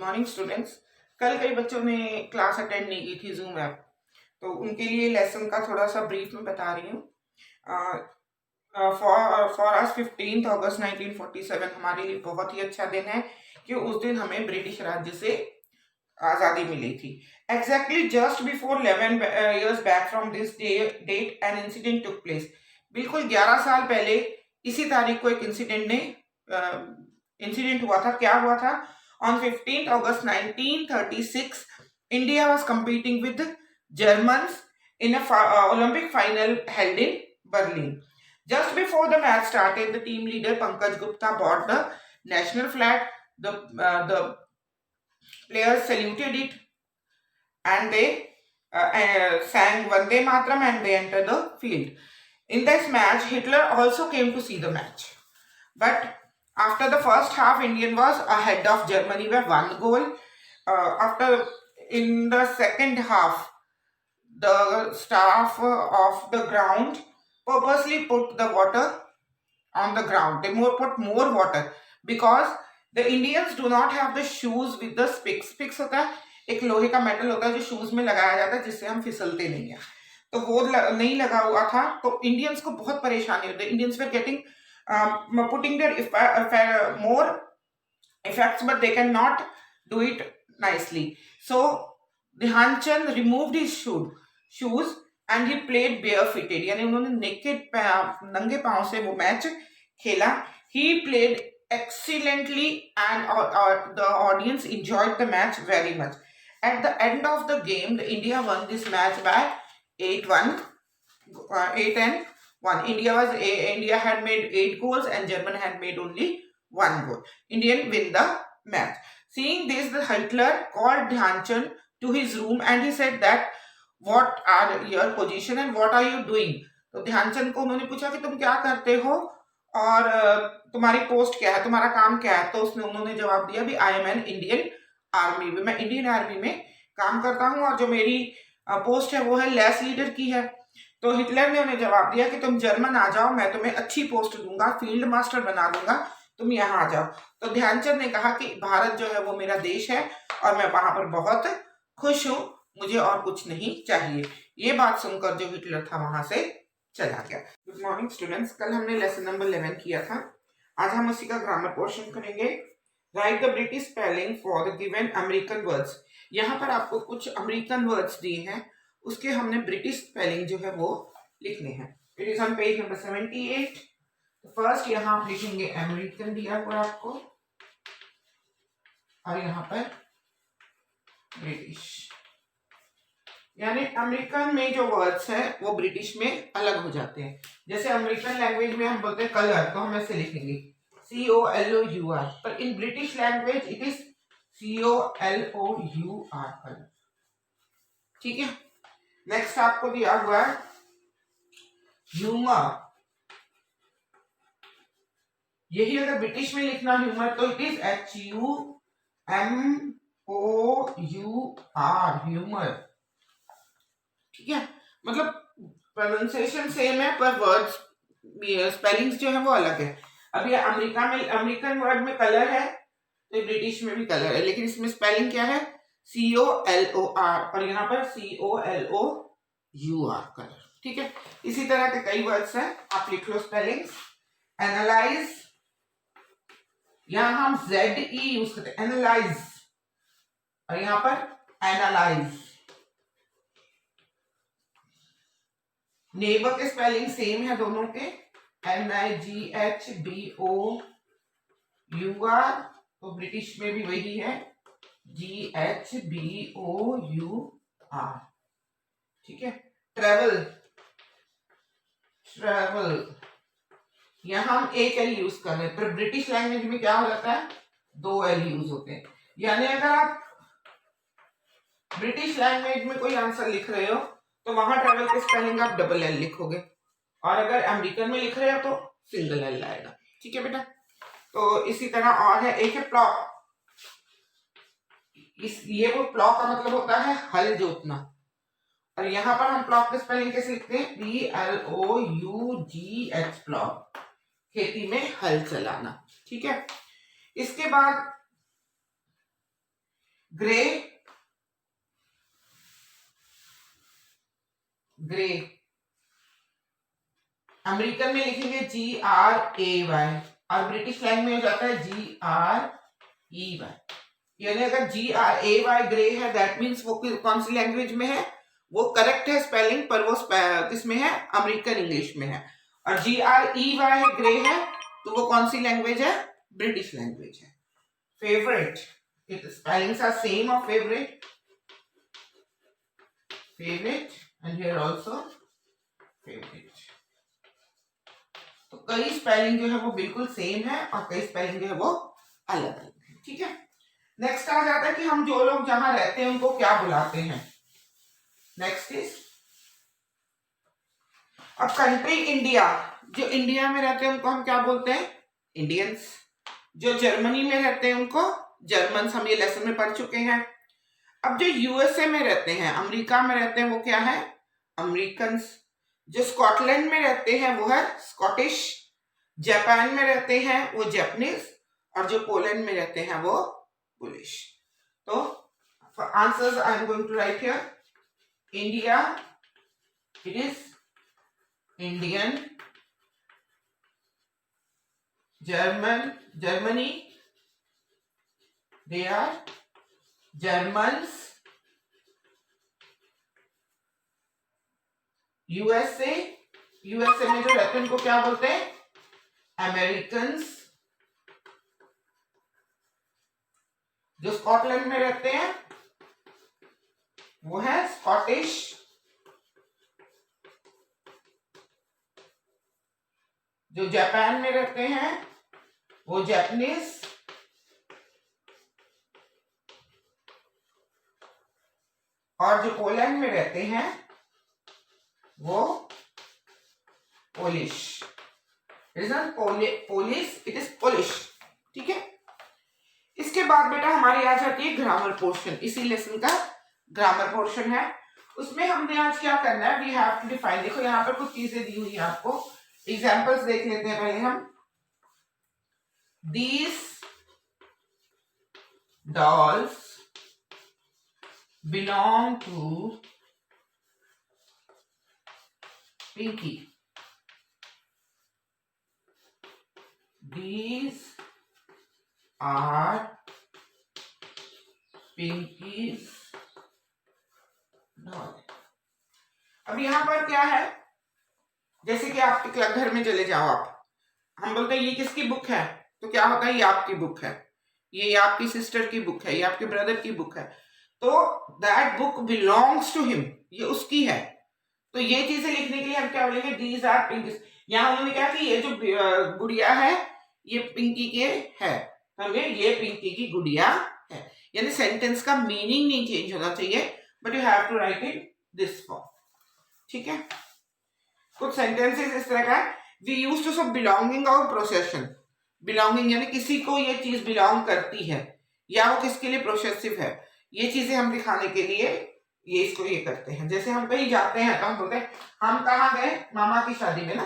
Morning students. कल कई बच्चों ने क्लास अटेंड नहीं की थी जूम ऐप, तो उनके लिए लेसन का थोड़ा सा ब्रीफ में बता रही हूँ। फॉर अस 15 अगस्त 1947 हमारे लिए बहुत ही अच्छा दिन है कि उस दिन हमें ब्रिटिश राज्य से आज़ादी मिली थी। Exactly just before 11 years back from this date an incident took place. बिल्कुल 11 साल पहले इसी तारीख को एक इंसिडेंट हुआ था। क्या हुआ था? On 15th August 1936, India was competing with Germans in a Olympic final held in Berlin. Just before the match started, the team leader Pankaj Gupta brought the national flag. The players saluted it and they sang Vande Mataram and they entered the field. In this match, Hitler also came to see the match. But after the first half, Indian was ahead of Germany by 1 goal. In the second half, the staff of the ground purposely put the water on the ground. They put more water because the Indians do not have the shoes with the spikes. Spikes होता है एक लोहे का metal होता है जो shoes में लगाया जाता है जिससे हम फिसलते नहीं है, तो वो नहीं लगा हुआ था, तो इंडियंस को बहुत परेशानी होती है. Indians were getting putting their more effects, but they cannot do it nicely. So Dhyan Chand removed his shoes and he played barefooted. यानी उन्होंने naked नंगे पांव से वो मैच खेला. He played excellently and the audience enjoyed the match very much. At the end of the game, the India won this match by 8-1, 8-1. India had made 8 goals and Germany had made only 1 goal. Indian win the match. Seeing this, the Hitler called Dhyan Chand to his room and he said that what are your position and what are you doing. तो ध्यान चंद को उन्होंने पूछा कि तुम क्या करते हो और तुम्हारी पोस्ट क्या है, तुम्हारा काम क्या है. तो उन्होंने जवाब दिया भी I am an Indian army, मैं इंडियन आर्मी में काम करता हूँ और जो मेरी पोस्ट है वो है लेस लीडर की है. तो हिटलर ने उन्हें जवाब दिया कि तुम जर्मन आ जाओ, मैं तुम्हें अच्छी पोस्ट दूंगा, फील्ड मास्टर बना दूंगा, तुम यहाँ आ जाओ. तो ध्यानचंद ने कहा कि भारत जो है वो मेरा देश है और मैं वहां पर बहुत खुश हूँ, मुझे और कुछ नहीं चाहिए. ये बात सुनकर जो हिटलर था वहां से चला गया. Good morning students. कल हमने लेसन नंबर 11 किया था, आज हम उसी का ग्रामर पोर्शन करेंगे. Right the British spelling for the given American words. यहाँ पर आपको कुछ अमेरिकन वर्ड्स दिए हैं, उसके हमने ब्रिटिश स्पेलिंग जो है वो लिखने हैं. It is on page number 78. First यहाँ आप लिखेंगे अमेरिकन दिया हुआ आपको और यहाँ पर ब्रिटिश. यानी अमेरिकन में जो वर्ड्स है वो ब्रिटिश में अलग हो जाते हैं. जैसे अमेरिकन लैंग्वेज में हम बोलते हैं कलर, तो हम ऐसे लिखेंगे COLOUR, पर in British language it is COLOUR colour. ठीक है. नेक्स्ट आपको दिया हुआ है ह्यूमर. यही अगर ब्रिटिश में लिखना ह्यूमर तो इट इज HUMOUR ह्यूमर. ठीक है. मतलब प्रोनाउंसिएशन सेम है पर वर्ड्स स्पेलिंग्स जो है वो अलग है. अब ये अमेरिका में अमेरिकन वर्ड में कलर है तो ब्रिटिश में भी कलर है, लेकिन इसमें स्पेलिंग क्या है COLOR और यहाँ पर COLOUR कलर. ठीक है. इसी तरह के कई वर्ड्स हैं, आप लिख लो स्पेलिंग्स. एनालाइज, यहां हम ZE यूज करते हैं एनालाइज और यहां पर एनालाइज. नेबर के स्पेलिंग सेम है दोनों के, NIGHBOUR, तो ब्रिटिश में भी वही है GHBOUR. ठीक है. ट्रेवल, यहां हम एक L यूज कर रहे हैं, पर ब्रिटिश लैंग्वेज में क्या हो जाता है 2 L यूज होते हैं. यानी अगर आप ब्रिटिश लैंग्वेज में कोई आंसर लिख रहे हो तो वहां ट्रेवल के स्पेलिंग आप डबल L लिखोगे और अगर अमेरिकन में लिख रहे हो तो सिंगल L आएगा. ठीक है बेटा. तो इसी तरह और है, एक है प्लॉ. ये वो प्लॉ का मतलब होता है हल जोतना, और यहाँ पर हम प्लॉ के स्पेलिंग कैसे लिखते हैं PLOUGH प्लॉ, खेती में हल चलाना. ठीक है. इसके बाद ग्रे, ग्रे। अमेरिकन में लिखेंगे GRAY और ब्रिटिश लैंग्वेज में हो जाता है GREY। यानी अगर GRAY ग्रे है दैट मीन्स वो कौन सी लैंग्वेज में है, वो करेक्ट है स्पेलिंग, पर वो किसमें है, अमेरिकन इंग्लिश में है। और GREY है ग्रे है, तो वो कौन सी लैंग्वेज है, ब्रिटिश लैंग्वेज है। Favourite, spellings are same of favorite, favorite and here also favorite। तो कई स्पेलिंग जो है वो बिल्कुल सेम है और कई स्पेलिंग जो है वो अलग अलग है। ठीक है, नेक्स्ट आ जाता है कि हम जो लोग जहां रहते हैं उनको क्या बुलाते हैं। नेक्स्ट इज अब कंट्री इंडिया, जो इंडिया में रहते हैं उनको हम क्या बोलते हैं, इंडियंस। जो जर्मनी में रहते हैं उनको जर्मन्स, हम ये लेसन में पढ़ चुके हैं। अब जो यूएसए में रहते हैं, अमेरिका में रहते हैं, वो क्या है, अमेरिकन्स। जो स्कॉटलैंड में रहते हैं वो है स्कॉटिश। जापान में रहते हैं वो जापानीज, और जो पोलैंड में रहते हैं वो पोलिश। तो answers I am going to write here. India, it is Indian. Germany, they are Germans। USA में जो रहते हैं उनको क्या बोलते हैं, अमेरिकन्स। जो स्कॉटलैंड में रहते हैं वो है स्कॉटिश। जो जापान में रहते हैं वो जापानीज। और जो पोलैंड में रहते हैं वो Polish. It is not Polish, it is Polish. ठीक है, इसके बाद बेटा हमारी आ जाती है ग्रामर पोर्शन। इसी लेसन का ग्रामर पोर्शन है, उसमें हमने आज क्या करना है, वी हैव टू डिफाइन। देखो यहाँ पर कुछ चीजें दी हुई है आपको, एग्जाम्पल्स देख लेते हैं पहले हम। These dolls belong to Pinky। These are Pinky's doll। अब यहां पर क्या है, जैसे कि आपके घर में चले जाओ आप, हम बोलते हैं ये किसकी बुक है, तो क्या होता है, ये आपकी बुक है, ये आपकी सिस्टर की बुक है, ये आपके ब्रदर की बुक है, तो that book belongs to him, ये उसकी है। तो ये चीजें लिखने के लिए हम क्या बोलेंगे, दीज आर पिंकीज। यहां उन्होंने कहा कि ये जो गुड़िया है ये पिंकी के है, तो ये पिंकी की गुड़िया है। यानी सेंटेंस का मीनिंग नहीं चेंज होना चाहिए, but you have to write in this form. ठीक है, कुछ सेंटेंसेस इस तरह का, we use to sub belonging और प्रोसेशन। बिलोंगिंग यानी किसी को ये चीज बिलोंग करती है, या वो किसके लिए प्रोसेसिव है, ये चीजें हम दिखाने के लिए ये इसको ये करते हैं। जैसे हम कहीं जाते हैं तो हम बोलते हैं हम कहाँ गए, मामा की शादी में ना,